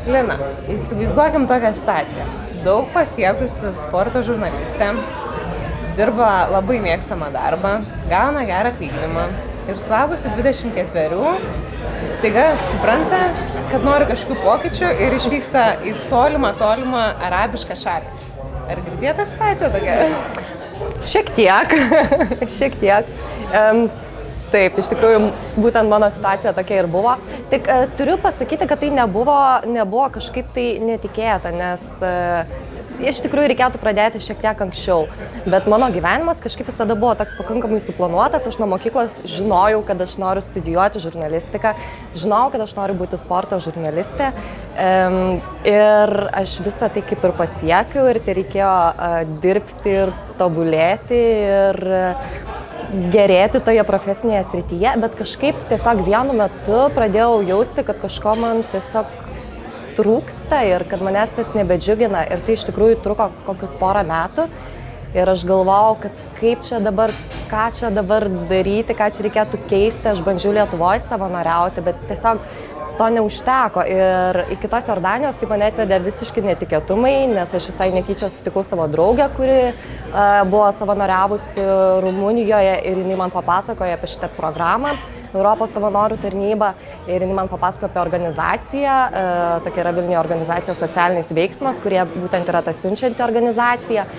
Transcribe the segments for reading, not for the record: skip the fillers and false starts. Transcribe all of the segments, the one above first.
Lina, įsivaizduokim tokią situaciją. Daug pasiekusi sporto žurnalistė, dirba labai mėgstamą darbą, gauna gerą atlyginimą ir sulaukusi 24, staiga supranta, kad nori kažkokių pokyčių ir išvyksta į tolimą arabišką šalį. Ar girdėta situacija tokia? Šiek tiek. Taip, iš tikrųjų, būtent mano situacija tokia ir buvo. Tik turiu pasakyti, kad tai nebuvo kažkaip tai netikėta, nes iš tikrųjų reikėtų pradėti šiek tiek anksčiau. Bet mano gyvenimas kažkaip visada buvo toks pakankamai suplanuotas. Aš nuo mokyklos žinojau, kad aš noriu studijuoti žurnalistiką, žinojau, kad aš noriu būti sporto žurnalistė. Ir aš visą tai kaip ir pasiekiau ir tai reikėjo dirbti ir tobulėti ir gerėti toje profesinėje srityje, bet kažkaip tiesiog vienu metu pradėjau jausti, kad kažko man tiesiog trūksta ir kad manęs tas nebedžiugina ir tai iš tikrųjų truko kokius porą metų ir aš galvojau, kad ką čia dabar daryti, ką čia reikėtų keisti, aš bandžiau Lietuvoje savanoriauti, bet tiesiog to neužteko ir iki tos Jordanijos tai mane atvedė visiškai netikėtumai, nes aš visai netyčia sutikau savo draugę, kuri buvo savanoriavusi Rumunijoje ir jinai man papasakojo apie šitą programą, Europos savanorių tarnybą ir jinai man papasakojo apie organizaciją, tokia yra Vilniuje organizacija Socialinis veiksmas, kurie būtent yra ta siunčianti organizacija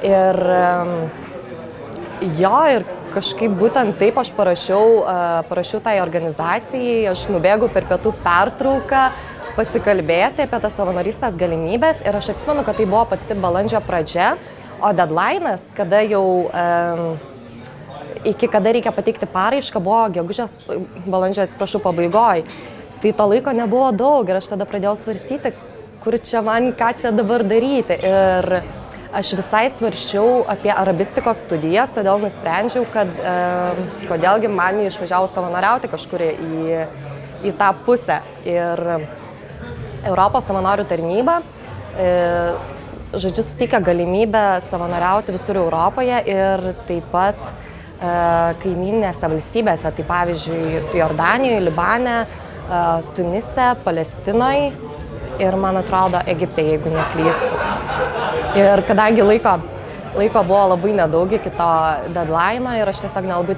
ir kažkaip būtent taip aš parašiau tai organizacijai, aš nubėgau per pietų pertrauką pasikalbėti apie tas savanorystės galimybės ir aš atsimenu, kad tai buvo pati balandžio pradžia, o deadline'as, iki kada reikia pateikti paraišką, buvo balandžio pabaigoj. Tai to laiko nebuvo daug ir aš tada pradėjau svarstyti, ką čia dabar daryti. Ir aš visai svarsčiau apie arabistikos studijas, todėl nusprendžiau, kad kodėlgi man išvažiavau savanoriauti kažkur į tą pusę. Ir Europos savanorių tarnyba, suteikia galimybę savanoriauti visur Europoje ir taip pat kaimyninėse valstybėse, tai pavyzdžiui, Jordanijoje, Libane, Tunise, Palestinoje ir, man atrodo, Egipte, jeigu neklystu. Ir kadangi laiko buvo labai nedaug iki to deadline'o ir aš tiesiog nelabai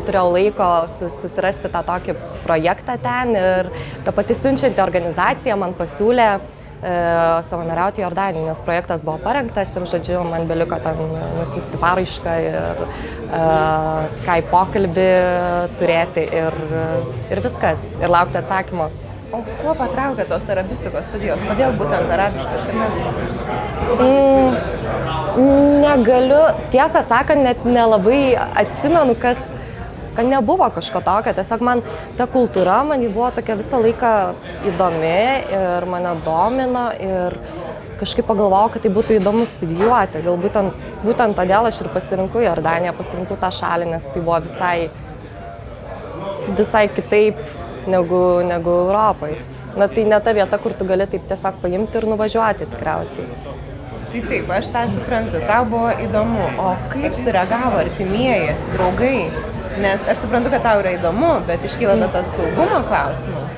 turėjau laiko susirasti tą tokį projektą ten ir ta pati siunčianti organizacija man pasiūlė savanoriauti Jordanijoje, nes projektas buvo parengtas ir, žodžiu, man beliko ten nusiųsti paraišką ir Skype pokalbį turėti ir viskas, ir laukti atsakymo. O kuo patraukė tos arabistikos studijos? Kodėl būtent arabiškas šalis? Negaliu, tiesą sakant, net nelabai atsimenu, kad nebuvo kažko tokio. Tiesiog man ta kultūra, man ji buvo tokia visą laiką įdomi ir mane domino ir kažkaip pagalvojau, kad tai būtų įdomu studijuoti. Gal būtent todėl aš ir pasirinkau Jordaniją, pasirinkau tą šalį, nes tai buvo visai kitaip negu Europai. Na tai ne ta vieta, kur tu gali taip tiesiog paimti ir nuvažiuoti tikriausiai. Tai taip, aš tą suprantu, tau buvo įdomu, o kaip sureagavo artimieji, draugai? Nes aš suprantu, kad tau yra įdomu, bet iškyla tas saugumo klausimas.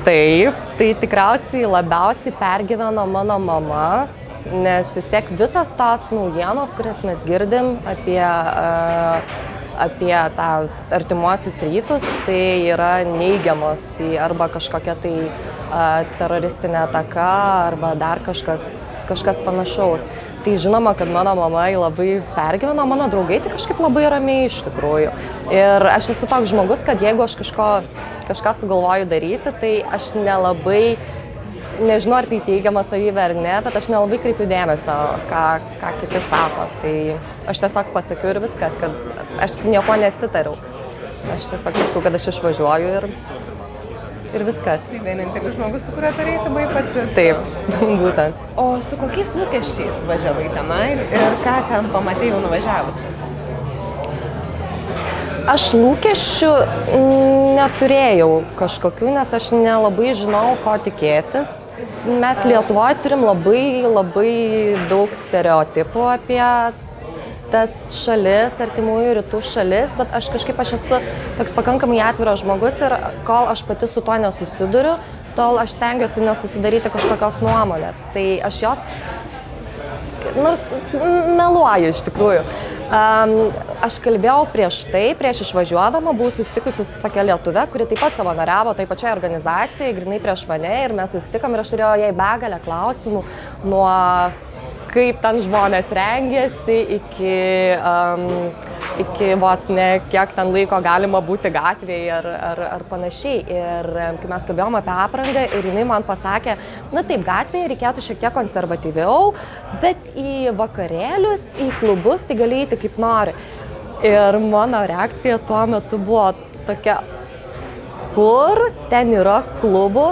Taip, tai tikriausiai labiausiai pergyveno mano mama, nes vis tiek visos tos naujienos, kurias mes girdim apie tą artimuosius rytus, tai yra neigiamos, tai arba kažkokia tai teroristinė ataka, arba dar kažkas panašaus. Tai žinoma, kad mano mama labai pergyveno, mano draugai tai kažkaip labai ramiai iš tikrųjų. Ir aš esu toks žmogus, kad jeigu aš kažką sugalvoju daryti, tai aš nežinau, ar tai teigiama savybė ar ne, bet aš nelabai kreipiu dėmesio, ką kiti sako. Tai aš tiesiog pasakiau ir viskas, kad aš su nieko nesitariau. Aš tiesiog sakau, kad aš išvažiuoju ir viskas. Tai vienintelis žmogus, su kuriuo turėsi buvai pati. Taip, būtent. O su kokiais lūkesčiais važiavai tenais ir ką ten pamatei jau nuvažiavusi? Aš lūkesčių neturėjau kažkokių, nes aš nelabai žinau, ko tikėtis. Mes Lietuvoje turim labai daug stereotipų tas šalis, artimųjų rytų šalis, bet aš esu toks pakankamai atviras žmogus ir kol aš pati su tuo nesusiduriu, tol aš stengiuosi nesusidaryti kažkokios nuomonės. Tai aš jos, meluoju iš tikrųjų. Aš kalbėjau prieš išvažiuodama, buvau susitikusi su tokia lietuvė, kuri taip pat savanoriavo toj pačioj organizacijoje, grynai prieš mane ir mes susitikom ir aš turėjau jai begalę klausimų nuo kaip ten žmonės rengėsi iki vos ne kiek ten laiko galima būti gatvėje ar panašiai. Ir kai mes kalbėjom apie aprangą ir jinai man pasakė, na taip, gatvėje reikėtų šiek tiek konservatyviau, bet į vakarėlius, į klubus tai gali eiti kaip nori. Ir mano reakcija tuo metu buvo tokia, kur ten yra klubų.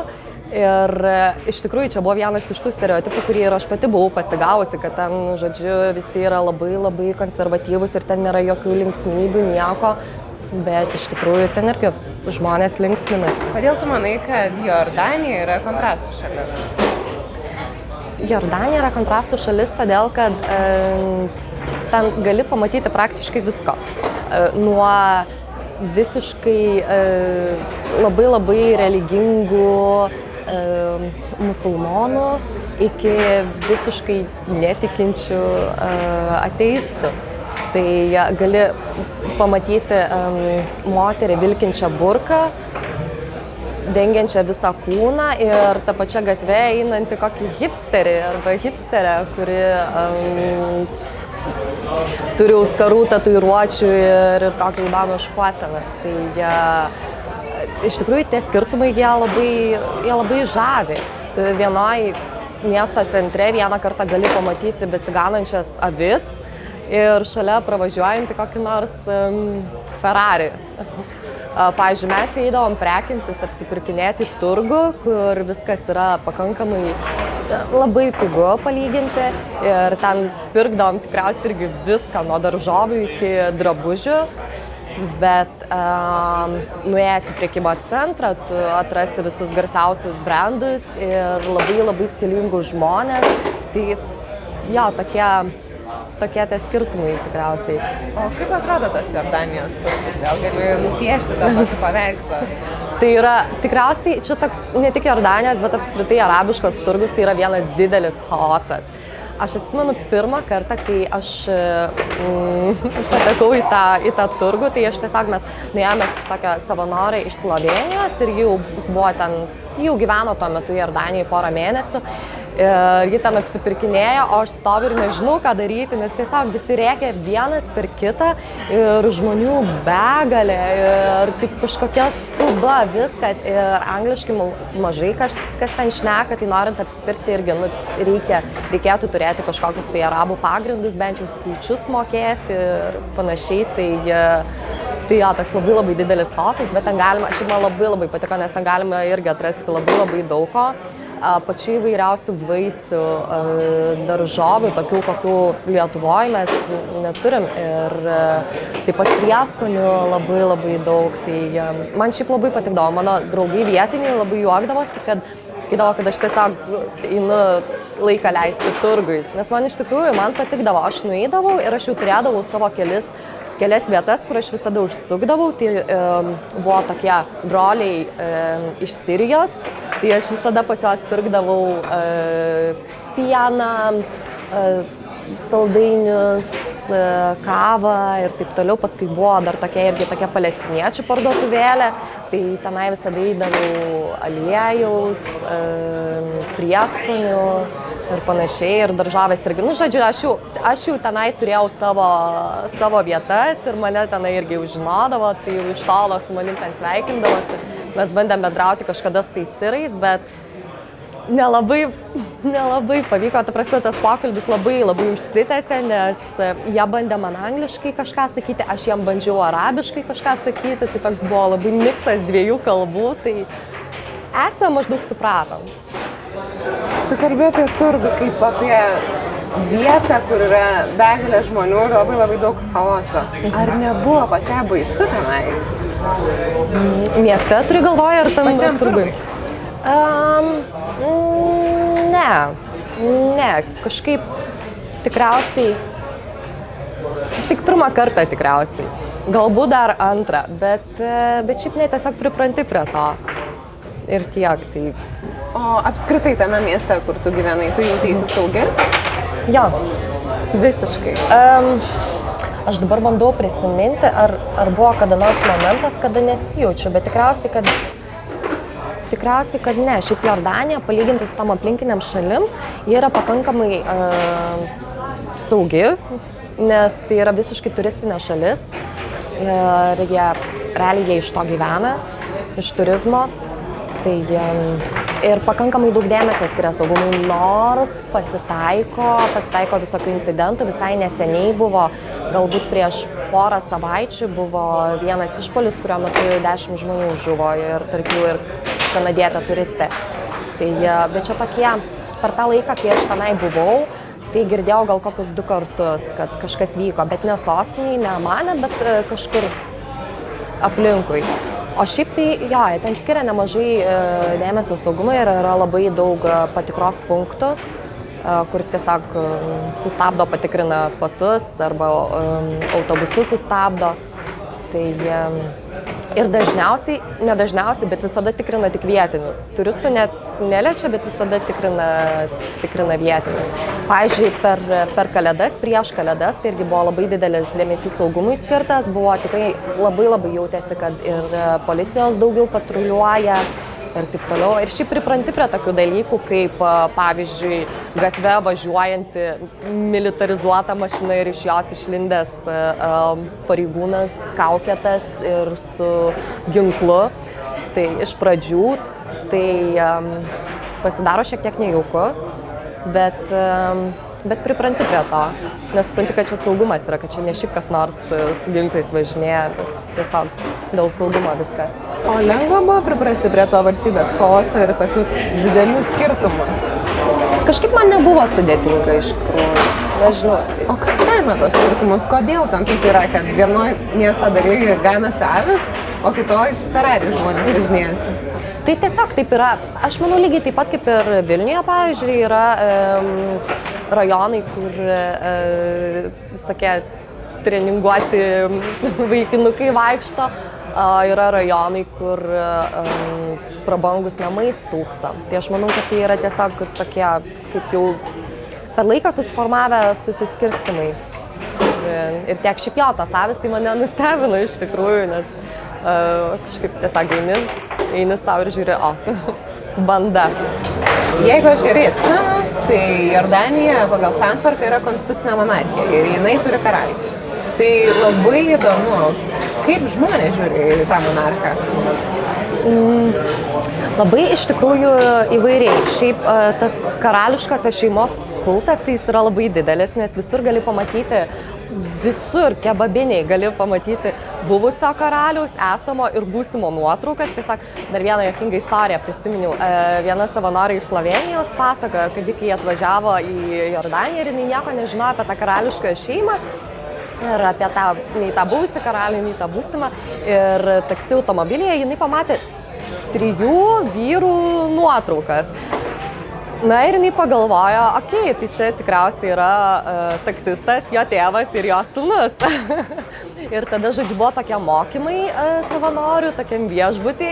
Ir iš tikrųjų čia buvo vienas iš tų stereotipų, kurį ir aš pati buvau pasigavusi, kad ten, žodžiu, visi yra labai konservatyvūs ir ten nėra jokių linksmybių, nieko, bet iš tikrųjų ten irgi žmonės linksminasi. Kodėl tu manai, kad Jordanija yra kontrastų šalis? Jordanija yra kontrastų šalis, todėl kad ten gali pamatyti praktiškai visko. Nuo visiškai labai religingų musulmonų iki visiškai netikinčių ateistų. Tai gali pamatyti moterį vilkinčią burką, dengiančią visą kūną ir tą pačią gatvę einantį kokį hipsterį arba hipsterę, kuri turi auskarų, tatuiruočių ir kokią įdomią šukuoseną. Tai iš tikrųjų tie skirtumai jie labai žavi. Tu vienoj miesto centre vieną kartą gali pamatyti besiganančias avis ir šalia pravažiuojantį kokį nors Ferrari. Pavyzdžiui, mes eidavom prekintis, apsipirkinėti turgų, kur viskas yra pakankamai labai pigu palyginti ir ten pirkdavom tikriausiai irgi viską nuo daržovių iki drabužių, bet nuėjęs į prekybos centrą, tu atrasi visus garsiausius brandus ir labai stilingus žmonės, tai jo, tokie tie skirtumai tikriausiai. O kaip atrodo tas Jordanijos turgus? Gal gali nupiešti tą tokį paveikslą? Tai yra tikriausiai, čia toks ne tik Jordanijos, bet apskritai arabiškos turgus, tai yra vienas didelis chaosas. Aš atsimenu pirmą kartą, kai aš patekau į tą turgų, tai aš tiesiog mes nuėjome su tokia savanorė iš Slovenijos ir jau gyveno tuo metu Jordanijoje porą mėnesių. Ir ji ten apsipirkinėjo, o aš stoviu ir nežinau, ką daryti, nes tiesiog visi rėkia vienas per kitą ir žmonių begalė ir tik kažkokia skuba, viskas. Ir angliškai mažai kas ten šneka, tai norint apsipirkti irgi reikėtų turėti kažkokius tai arabų pagrindus, bent jau skaičius mokėti ir panašiai. Tai jo, toks labai didelis chaosas, bet ten galima, šiaip man labai patiko, nes ten galima irgi atrasti labai daug ko. Pačių įvairiausių vaisių, daržovių, tokių, kokių Lietuvoje mes neturim. Ir taip pat prieskonių labai daug. Tai man šiaip labai patikdavo. Mano draugai vietiniai labai juokdavosi, kad sakydavo, kad aš tiesiog einu laiką leisti turgui. Nes man iš tikrųjų, man patikdavo. Aš nueidavau ir aš jau turėdavau savo kelias vietas, kur aš visada užsukdavau. Tai buvo tokie broliai iš Sirijos. Tai aš visada pas juos pirkdavau pieną, saldainius, kavą ir taip toliau. Paskui buvo dar tokia palestiniečių parduotuvėlė. Tai tenai visada eidavau aliejaus, prieskonių ir panašiai. Ir daržovės irgi. Žodžiu, aš jau tenai turėjau savo vietas ir mane tenai irgi jau žinodavo. Tai jau iš tolo su manim ten sveikindavosi. Mes bandėm bendrauti kažkada su tais sirais, bet nelabai pavyko. Ta prasme, tas pokalbis labai užsitęsė, nes jie bandė man angliškai kažką sakyti, aš jiem bandžiau arabiškai kažką sakyti, tai toks buvo labai miksas dviejų kalbų, tai esmę maždaug supratom. Tu kalbėjai apie turgų kaip apie vietą, kur yra begalė žmonių ir labai daug chaoso. Ar nebuvo pačiai baisu tenai? Mieste turi galvoje ar tam pačiam turgui? Ne, kažkaip tikriausiai Tik pirmą kartą tikriausiai. Galbūt dar antrą, bet šiaip ne, tiesiog pripranti prie to. Ir tiek, tai... O apskritai tame mieste, kur tu gyvenai, tu jauteisi saugi? Jo. Visiškai. Aš dabar bandau prisiminti, ar buvo kada nors momentas, kada nesijaučiu, bet tikriausiai, kad ne. Šiaip Jordanija, palyginti su tom aplinkiniam šalim, jie yra pakankamai saugi, nes tai yra visiškai turistinė šalis. Ir realiai jie iš to gyvena, iš turizmo. Tai ir pakankamai daug dėmesio skiria saugumui, nors pasitaiko visokių incidentų. Visai neseniai buvo, galbūt prieš porą savaičių, buvo vienas išpuolis, kurio metu 10 žmonių žuvo ir tarp jų ir kanadietė turistė. Tai, bet čia tokie, per tą laiką, kai aš tenai buvau, tai girdėjau gal kokius 2 kartus, kad kažkas vyko, bet ne sostinėje, ne mane, bet kažkur aplinkui. O šiaip tai, jo, ten skiria nemažai dėmesio saugumui ir yra labai daug patikros punktų, kur tiesiog sustabdo, patikrina pasus arba autobusus sustabdo. Tai ir nedažniausiai, bet visada tikrina tik vietinius. Turistų net neliečia, bet visada tikrina vietinius. Pavyzdžiui, per Kalėdas, prieš Kalėdas, tai irgi buvo labai didelis dėmesys saugumui skirtas, buvo tikrai labai jautėsi, kad ir policijos daugiau patruliuoja ir taip toliau. Ir šiaip pripranti prie tokių dalykų, kaip pavyzdžiui, gatve važiuojanti militarizuota mašina ir iš jos išlindęs pareigūnas kaukėtas ir su ginklu. Tai iš pradžių tai pasidaro šiek tiek nejauku, bet pripranti prie to, nes supranti, kad čia saugumas yra, kad čia ne šiaip kas nors su ginklais važinėja, bet tiesiog dėl saugumo viskas. O lengva buvo priprasti prie to valstybės chaoso ir tokių didelių skirtumų? Kažkaip man nebuvo sudėtinga iš tikrųjų, nežinau. O kas lemia tos skirtumus? Kodėl ten taip yra, kad vienoje miesto dalyje ganasi avys, o kitoje Ferrari žmonės važinėjasi? Tai tiesiog taip yra. Aš manau, lygiai taip pat kaip ir Vilniuje, pavyzdžiui, yra rajonai, kur visokie treninguoti vaikinukai vaikšto. Yra rajonai, kur prabangus namai stūksta. Tai aš manau, kad tai yra tiesiog tokie, kaip jau per laiką susiformavę susiskirstimai. Ir tiek šiaip jo, tos avys tai mane nustebino iš tikrųjų, nes kažkaip tiesiog eini savo ir žiūri, banda. Jeigu aš gerai atsimenu, tai Jordanija pagal santvarką yra konstitucinė monarchija ir jinai turi karalių. Tai labai įdomu, kaip žmonės žiūri į tą monarchą? Labai iš tikrųjų įvairiai. Šiaip tas karališkosios šeimos kultas tai jis yra labai didelis, nes visur gali pamatyti, visur kebabiniai gali pamatyti buvusio karaliaus, esamo ir būsimo nuotraukas. Tiesiog dar vieną juokingą istoriją prisiminiau. Viena savanorė iš Slovenijos pasakojo, kad kai atvažiavo į Jordaniją ir jinai nieko nežinojo apie tą karališką šeimą. Ir apie nei tą buvusį karalių, nei tą būsimą. Ir taksi automobilyje jinai pamatė 3 vyrų nuotraukas. Na ir jinai pagalvojo, okei, tai čia tikriausiai yra taksistas, jo tėvas ir jo sūnus. Ir tada, žodžiu, buvo tokie mokymai savanorių, tokiam viešbutį.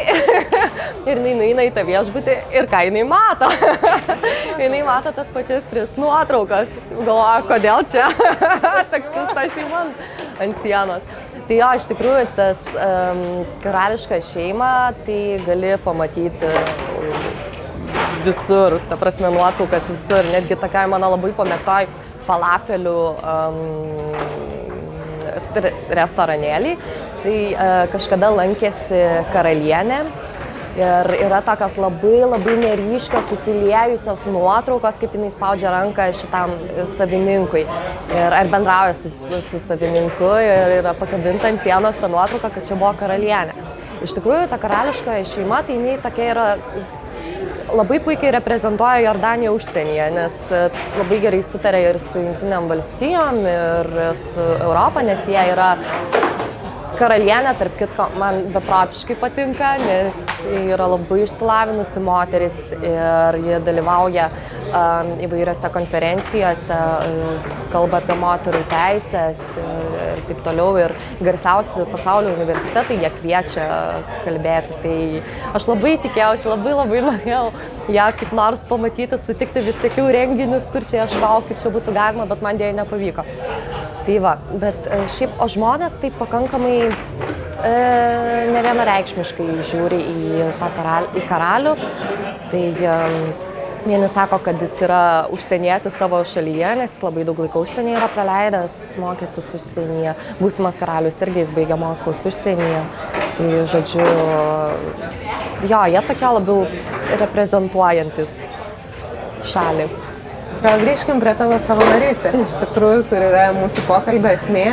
Ir jinai nueina į tą viešbutį ir ką jinai mato? Jinai mato tas pačias 3 nuotraukas. Galvoja, kodėl čia taksista šeima ant sienos. Tai jo, iš tikrųjų, tas karališką šeimą, tai gali pamatyti visur, ta prasme, nuotraukas visur. Netgi tokia mano labai pamėgtoj falafelių restoranėlį. Tai kažkada lankėsi karalienė ir yra tokios labai neryškios, susiliejusios nuotraukos, kaip jinai spaudžia ranką šitam savininkui. Ar bendrauja su savininku ir yra pakabinta ant sienos ta nuotrauka, kad čia buvo karalienė. Iš tikrųjų, ta karališkoji šeima, tai jinai tokia yra labai puikiai reprezentuoja Jordaniją užsienyje, nes labai gerai sutarė ir su Jungtinėm valstijom, ir su Europą, nes jie yra Karalienė, tarp kitko, man beprotiškai patinka, nes yra labai išsilavinusi moteris ir ji dalyvauja įvairiose konferencijose, kalba apie moterų teisės ir taip toliau. Ir garsiausi pasaulio universitetai ją kviečia kalbėti. Tai aš labai tikėjausi, labai norėjau ją kaip nors pamatyti, sutikti visokių renginius, kur čia ieškau, kaip čia būtų galima, bet man dėja nepavyko. Tai va, bet šiaip, o žmonės taip pakankamai nevienareikšmiškai žiūri į karalių. Tai vieni sako, kad jis yra užsienietis savo šalyje, nes jis labai daug laiko užsienyje yra praleidęs, mokėsis užsienyje. Būsimas karalius irgi jis baigė mokslus užsienyje. Tai žodžiu, jo, jie tokie labiau reprezentuojantis šalį. Gal grįžkim prie tavo savanorystės, iš tikrųjų, kur yra mūsų pokalbio esmė.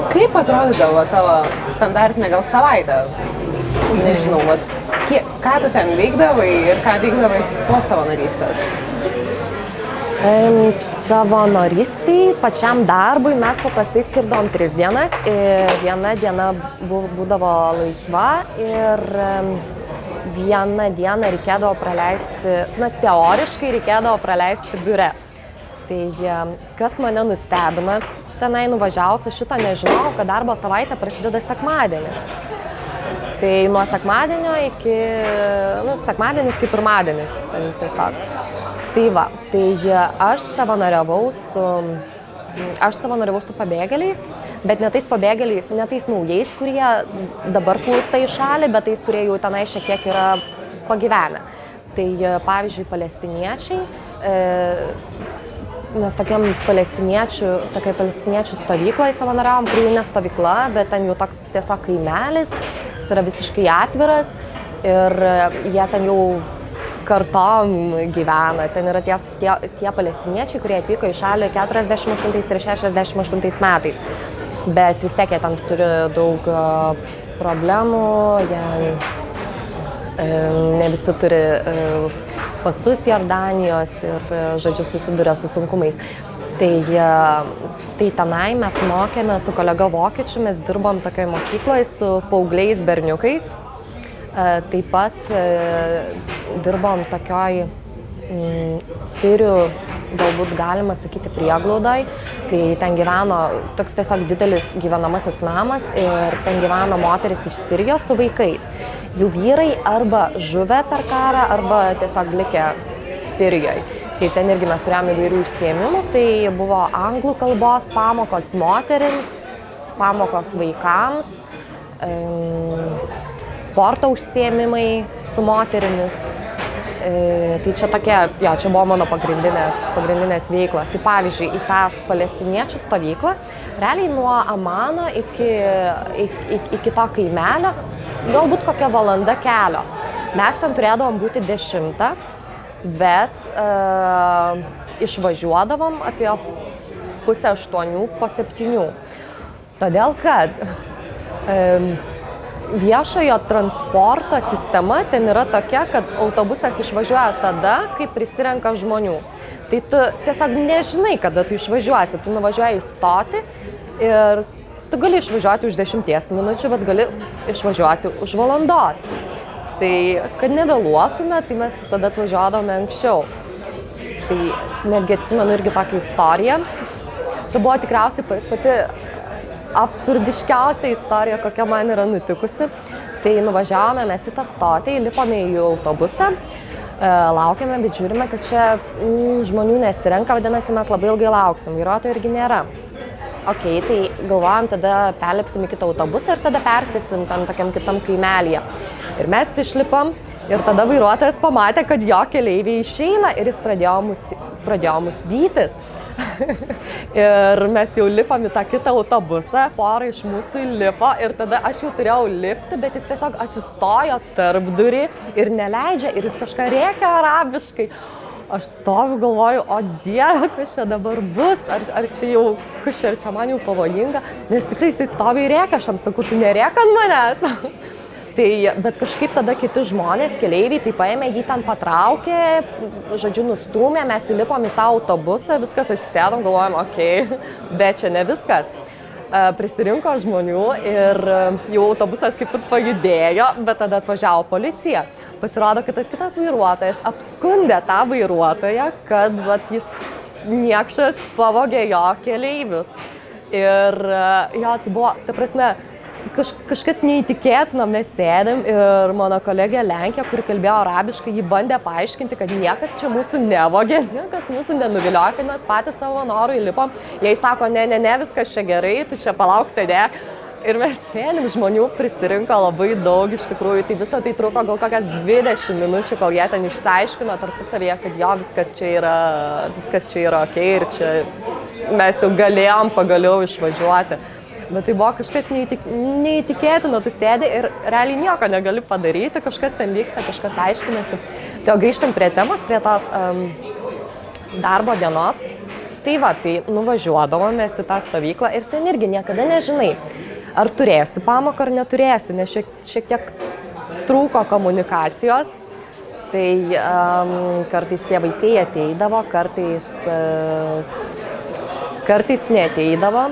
Kaip atrodydavo tavo standartinė gal savaitė? Nežinau, ką tu ten veikdavai ir ką veikdavai po savanorystės? Savanorystei, pačiam darbui mes paprastai skirdavom 3 dienas ir viena diena būdavo laisva ir vieną dieną reikėdavo praleisti, teoriškai reikėdavo praleisti biure. Tai kas mane nustebino, tenai nuvažiavus, aš šito nežinau, kad darbo savaitė prasideda sekmadienį. Tai nuo sekmadienio iki, sekmadienis kaip pirmadienis, tiesiog. Tai va, tai aš savanoriavau su pabėgėliais, bet ne tais pabėgėliais, ne tais naujais, kurie dabar plūsta į šalį, bet tais, kurie jau tenai šiek tiek yra pagyvenę. Tai pavyzdžiui, palestiniečiai, mes tokiai palestiniečių stovyklai savanoriavom, kuri ne stovykla, bet ten jau toks tiesiog kaimelis, jis yra visiškai atviras ir jie ten jau kartom gyvena. Ten yra tie palestiniečiai, kurie atvyko į šalį 48 ir 68 metais. Bet vis tiek jie ten turi daug problemų, jie ne visi turi pasus Jordanijos ir, žodžiu, susiduria su sunkumais. Tai tenai mes mokėme su kolega vokiečiu, mes dirbom tokioje mokykloje su paaugliais berniukais. Taip pat dirbom tokioj sirių, galbūt galima sakyti, prieglaudoj, kai ten gyveno toks tiesiog didelis gyvenamasis namas ir ten gyveno moteris iš Sirijos su vaikais. Jų vyrai arba žuvę per karą, arba tiesiog likę Sirijoje. Tai ten irgi mes turėjome įvairių užsiėmimų, tai buvo anglų kalbos pamokos moterims, pamokos vaikams, sporto užsiėmimai su moterimis. Tai čia tokie, čia buvo mano pagrindinės veiklos. Tai pavyzdžiui, į tą palestiniečių stovyklą, realiai nuo Amano iki to kaimelio, galbūt kokia valanda kelio. Mes ten turėdavom būti 10, bet išvažiuodavom apie 7:30 po 7. Todėl, kad viešojo transporto sistema ten yra tokia, kad autobusas išvažiuoja tada, kai prisirenka žmonių. Tai tu tiesiog nežinai, kada tu išvažiuosi. Tu nuvažiuoji į stotį ir tu gali išvažiuoti už 10 minučių, bet gali išvažiuoti už valandos. Tai, kad nevėluotume, tai mes visada atvažiuodavome anksčiau. Tai netgi atsimenu irgi tokią istoriją. Čia buvo tikriausiai pati absurdiškiausia istorija, kokia man yra nutikusi. Tai nuvažiavome mes į tą stotį, lipome į autobusą, laukiame, bet žiūrime, kad čia žmonių nesirenka, vadinasi, mes labai ilgai lauksim, vairuotojų irgi nėra. Ok, tai galvojam, tada perlipsim į kitą autobusą ir tada persėsim tam tokiam kitam kaimelyje. Ir mes išlipam ir tada vairuotojas pamatė, kad jo keleiviai išeina ir jis pradėjo mus vytis. Ir mes jau lipam į tą kitą autobusą, pora iš mūsų įlipo ir tada aš jau turėjau lipti, bet jis tiesiog atsistojo tarpdurį ir neleidžia ir jis kažką rėkia arabiškai. Aš stoviu, galvoju, o Dieve, kas čia dabar bus, ar čia jau, kas čia man jau pavojinga, nes tikrai jisai stovi ir rėkia, aš jam sakau, tu nerėk ant manęs. Bet kažkaip tada kiti žmonės, keleiviai, tai paėmė, jį ten patraukė, žodžiu, nustūmė, mes įlipom į tą autobusą, viskas atsisėdom, galvojom, ok, bet čia ne viskas. prisirinko žmonių ir jau autobusas kaip ir pajudėjo, bet tada atvažiavo policija. Pasirodo, kad tas kitas vairuotojas apskundė tą vairuotoją, kad jis niekšas pavogė jo keleivius. Ir jo, tai buvo, ta prasme, kažkas neįtikėtino, mes sėdėm ir mano kolegė Lenkė, kuri kalbėjo arabiškai, ji bandė paaiškinti, kad niekas čia mūsų nevogė, niekas mūsų nenuviliojo, kad mes patys savo norų įlipom. Jai sako, ne, viskas čia gerai, tu čia palauk sėdėk. Ir mes sėdim, žmonių prisirinko labai daug iš tikrųjų, tai visą tai truko gal kokias 20 minučių, kol jie ten išsiaiškino tarpusavyje, kad jo, viskas čia yra ok ir čia mes jau galėjom pagaliau išvažiuoti. Bet tai buvo kažkas neįtikėtino, tu sėdi ir realiai nieko negali padaryti, kažkas ten vyksta, kažkas aiškinasi. Tai grįžtam prie temos, prie tos darbo dienos. Tai nuvažiuodavom mes į tą stovyklą ir ten irgi niekada nežinai, ar turėsi pamoką ar neturėsi, nes šiek tiek trūko komunikacijos. Tai kartais tie vaikai ateidavo, kartais neateidavo.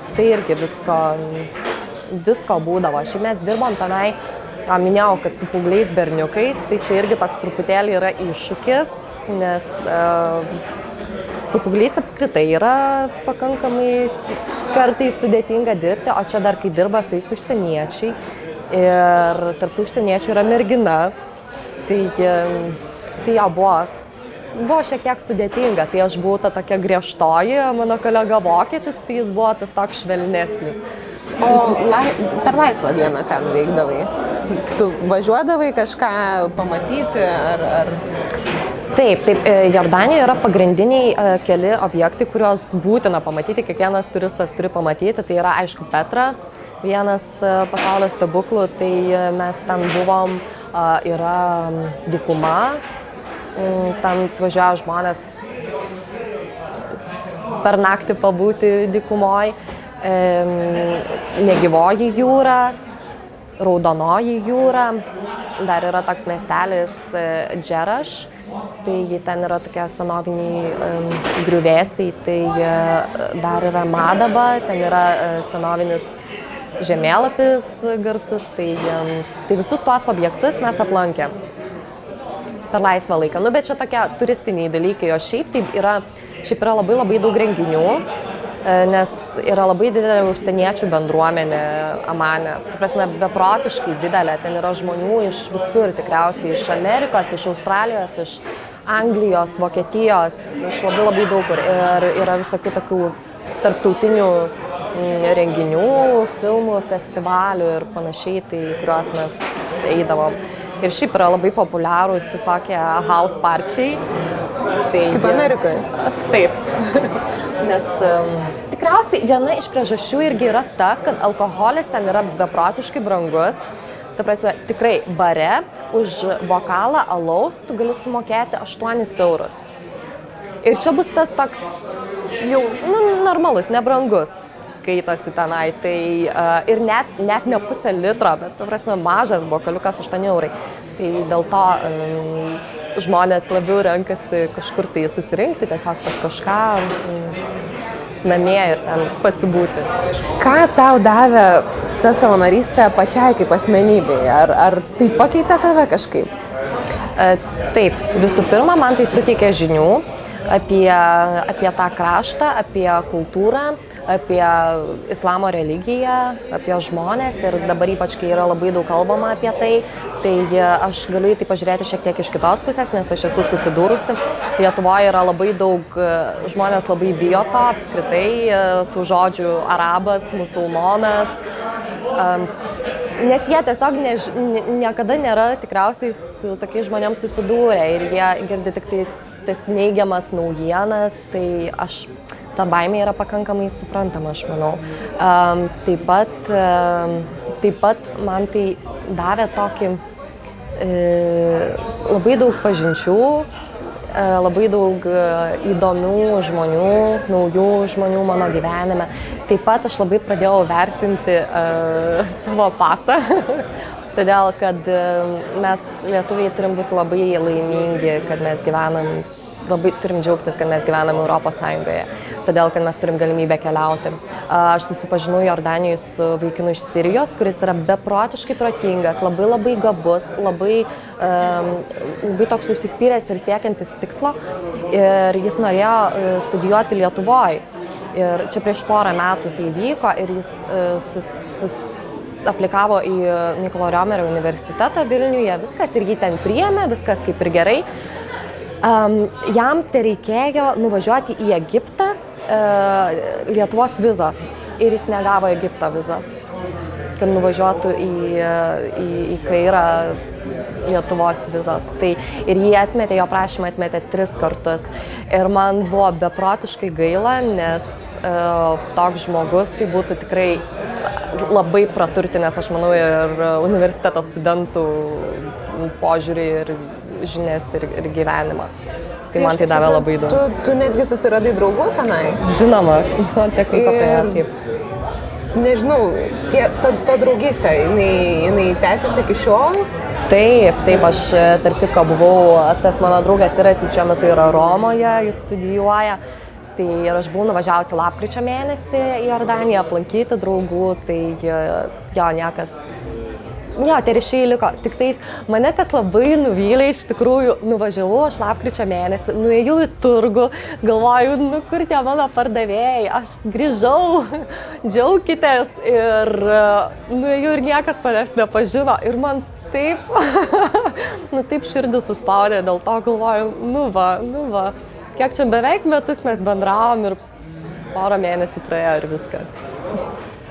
Tai irgi visko būdavo. Šiaip mes dirbom tenai, minėjau, kad su paaugliais berniukais, tai čia irgi toks truputėlį yra iššūkis, nes su paaugliais apskritai yra pakankamai kartais sudėtinga dirbti, o čia dar kai dirba su jais užsieniečiai ir tarp užsieniečių yra mergina, tai jo buvo šiek tiek sudėtinga, tai aš buvau ta tokia griežtoji, mano kolega vokietis, tai jis buvo tas toks švelnesnis. O per laisvą dieną ten veikdavai? Tu važiuodavai kažką pamatyti ar... Taip, Jordanijoje yra pagrindiniai keli objektai, kuriuos būtina pamatyti, kiekvienas turistas turi pamatyti, tai yra aišku Petra, vienas pasaulio stebuklų, tai mes ten buvom, yra dykuma, ten važiuoja žmonės per naktį pabūti dykumoj, negyvoji jūra, raudonoji jūra, dar yra toks miestelis Džeraš, tai ten yra tokie senoviniai griuvėsiai, tai dar yra Madaba, ten yra senovinis žemėlapis garsus, tai visus tuos objektus mes aplankėm per laisvą laiką. Bet čia tokie turistiniai dalykai, o šiaip yra labai daug renginių, nes yra labai didelė užsieniečių bendruomenė Amane. Tai prasme, beprotiškai didelė, ten yra žmonių iš visur, tikriausiai iš Amerikos, iš Australijos, iš Anglijos, Vokietijos, iš labai daug kur. Ir yra visokių tokių tarptautinių renginių, filmų, festivalių ir panašiai, tai kuriuos mes eidavom. Ir šiaip yra labai populiarūs visokie house parčiai. Kaip Amerikoje? Taip. Nes tikriausiai viena iš priežasčių irgi yra ta, kad alkoholis ten yra beprotiškai brangus. Ta prasme, tikrai bare už bokalą alaus tu gali sumokėti 8 eurus. Ir čia bus tas toks jau normalus, nebrangus skaitosi tenai. Tai, ir net ne pusę litro, bet ta prasme, mažas bokaliukas 8 eurai. Tai dėl to žmonės labiau renkasi kažkur tai susirinkti, tiesiog pas kažką namie ir ten pasibūti. Ką tau davė ta savanorystė pačiai kaip asmenybei? Ar tai pakeitė tave kažkaip? Taip, visų pirma, man tai suteikė žinių apie tą kraštą, apie kultūrą, apie islamo religiją, apie žmonės ir dabar ypač, kai yra labai daug kalbama apie tai, tai aš galiu į tai pažiūrėti šiek tiek iš kitos pusės, nes aš esu susidūrusi. Lietuvoje yra labai daug, žmonės labai bijo to apskritai, tų žodžių arabas, musulmonas, nes jie tiesiog niekada nėra tikriausiai su tokiais žmonėms susidūrę ir jie girdi tik tas neigiamas naujienas, tai ta baimė yra pakankamai suprantama, aš manau. Taip pat man tai davė tokį labai daug pažinčių, labai daug įdomių žmonių, naujų žmonių mano gyvenime. Taip pat aš labai pradėjau vertinti savo pasą, todėl kad mes lietuviai turim būti labai laimingi, kad mes gyvenam, labai turim džiaugtis, kad mes gyvenam Europos Sąjungoje. todėl, kad mes turim galimybę keliauti. Aš susipažinau Jordanijoje su vaikinu iš Sirijos, kuris yra beprotiškai protingas, labai gabus, labai toks užsispyręs ir siekiantis tikslo. Ir jis norėjo studijuoti Lietuvoje. Ir čia prieš porą metų tai vyko ir jis aplikavo į Mykolo Riomerio universitetą Vilniuje, viskas ir jį ten priėmė, viskas kaip ir gerai. Jam tereikėjo nuvažiuoti į Egiptą Lietuvos vizos ir jis negavo Egipto vizos, kad nuvažiuotų į Kairą Lietuvos vizos. Tai ir jį atmetė, jo prašymą atmetė 3 kartus. Ir man buvo beprotiškai gaila, nes toks žmogus tai būtų tikrai labai praturtinęs, aš manau, ir universiteto studentų požiūrį ir žinias ir gyvenimą. Tai man tai davė labai daug. Tu netgi susiradai draugų tenai? Žinoma, tiek laiko taip. Nežinau, ta draugystė, jinai tęsiasi iki šiol? Taip, aš tarp kitko buvau, tas mano draugas yra, jis šiuo metu yra Romoje, jis studijuoja. Tai ir aš buvau nuvažiavusi lapkričio mėnesį į Jordaniją aplankyti draugų, tai jo niekas. Jo, tie ryšiai liko. Tik tais mane kas labai nuvylė, iš tikrųjų, nuvažiavau aš lapkričio mėnesį, nuėjau į turgų, galvoju, kur tie mano pardavėjai, aš grįžau, džiaukitės ir nuėjau ir niekas manęs nepažino ir man taip, taip širdį suspaudė, dėl to galvoju, nu va, kiek čia beveik metus mes bendravom ir porą mėnesių praėjo ir viskas.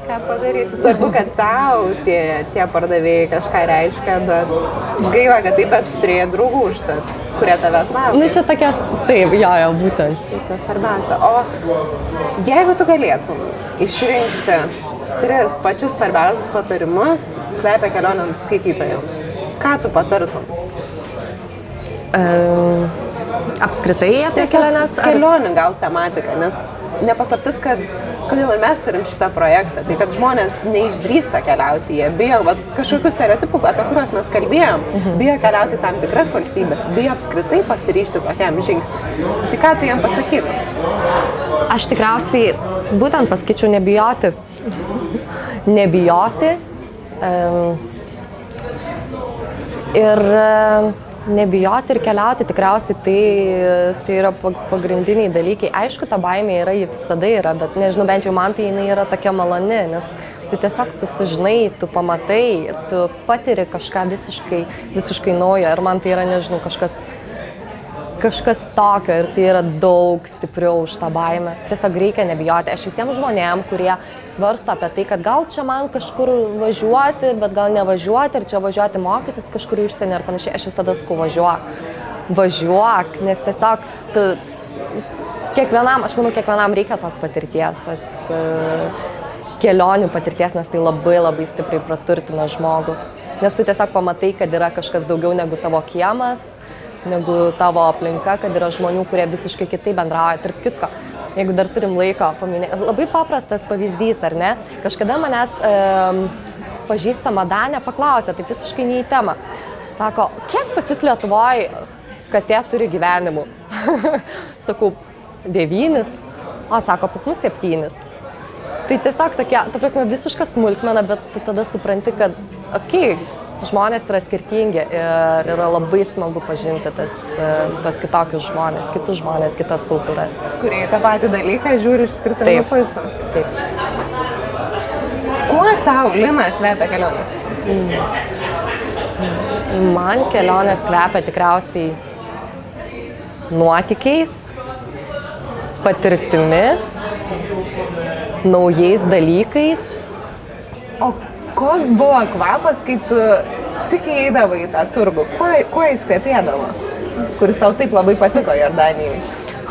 Ką padarysi? Svarbu, kad tau tie pardavėjai kažką reiškia, bet gaila, kad taip, bet turėjai draugų užtat, kurie tavęs laukia. Nu čia tokia, taip, jo, būtent. Tai svarbiausia. O jeigu tu galėtum išrinkti 3 pačius svarbiausius patarimus Kvepia kelionėms skaitytojams, ką tu patartum? Apskritai apie keliones? Kelionių gal tematika, nes nepaslaptis, kad kodėl ir mes turim šitą projektą, tai kad žmonės neišdrįsta keliauti, jie bijo kažkokių stereotipų, apie kuriuos mes kalbėjom, bijo keliauti į tam tikras valstybės, bijo apskritai pasiryžti tokiam žingsniui. Tai ką tu jam pasakytum? Aš tikriausiai būtent pasakyčiau nebijoti. Nebijoti ir keliauti, tikriausiai tai yra pagrindiniai dalykai. Aišku, ta baimė yra, ji visada yra, bet nežinau, bent jau man tai jinai yra tokia maloni, nes tu tiesiog tu sužinai, tu pamatai, tu patiri kažką visiškai naujo ir man tai yra, nežinau, kažkas tokio ir tai yra daug stipriau už tą baimę. Tiesiog reikia nebijoti. Aš visiems žmonėms, kurie svarsto apie tai, kad gal čia man kažkur važiuoti, bet gal nevažiuoti ir čia važiuoti mokytis kažkur į užsienį ar panašiai, aš visada sakau važiuok, nes tiesiog aš manau, kiekvienam reikia tos patirties, kelionių patirties, nes tai labai stipriai praturtina žmogų. Nes tu tiesiog pamatai, kad yra kažkas daugiau negu tavo kiemas, negu tavo aplinka, kad yra žmonių, kurie visiškai kitaip bendrauja. Tarp kitko, jeigu dar turim laiko paminėti, labai paprastas pavyzdys, ar ne? Kažkada manęs pažįstama Danė paklausė, tai visiškai ne į temą. Sako, kiek pas jūs Lietuvoje katė turi gyvenimų? Sakau, 9. O, sako, pas mus 7. Tai tiesiog tokia, ta prasme, visiška smulkmena, bet tu tada supranti, kad, žmonės yra skirtingi ir yra labai smagu pažinti tas kitokius žmonės, kitus žmonės, kitas kultūras. Kurie tą patį dalyką žiūri iš skirtingų pusių. Taip. Kuo tau, Lina, kvepia kelionės? Man kelionės kvepia tikriausiai nuotykiais, patirtimi, naujais dalykais. O koks buvo kvapas, kai tu tik įeidavai į tą turgų? Kuo jis kvepėdavo? Kuris tau taip labai patiko Jordanijai?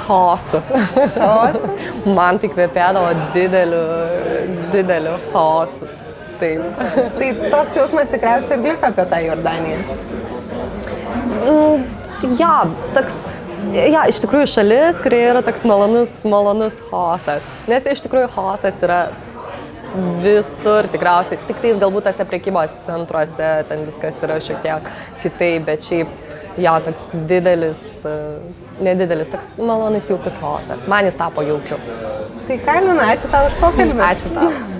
Chaosu. Chaosu? Man tai kvepėdavo dideliu chaosu. Taip. Tai toks jausmas tikriausiai ir liko apie tą Jordaniją? Iš tikrųjų šalis, kurie yra toks malonus chaosas. Nes iš tikrųjų chaosas yra visur tikriausiai, tik tais galbūt tose prekybos centruose ten viskas yra šiek tiek kitaip, bet šiaip jo, toks didelis, nedidelis, toks malonus jaukus chaosas. Man jis tapo jaukiu. Tai ką, Lina, ačiū tau už pokalbį. Ačiū tau.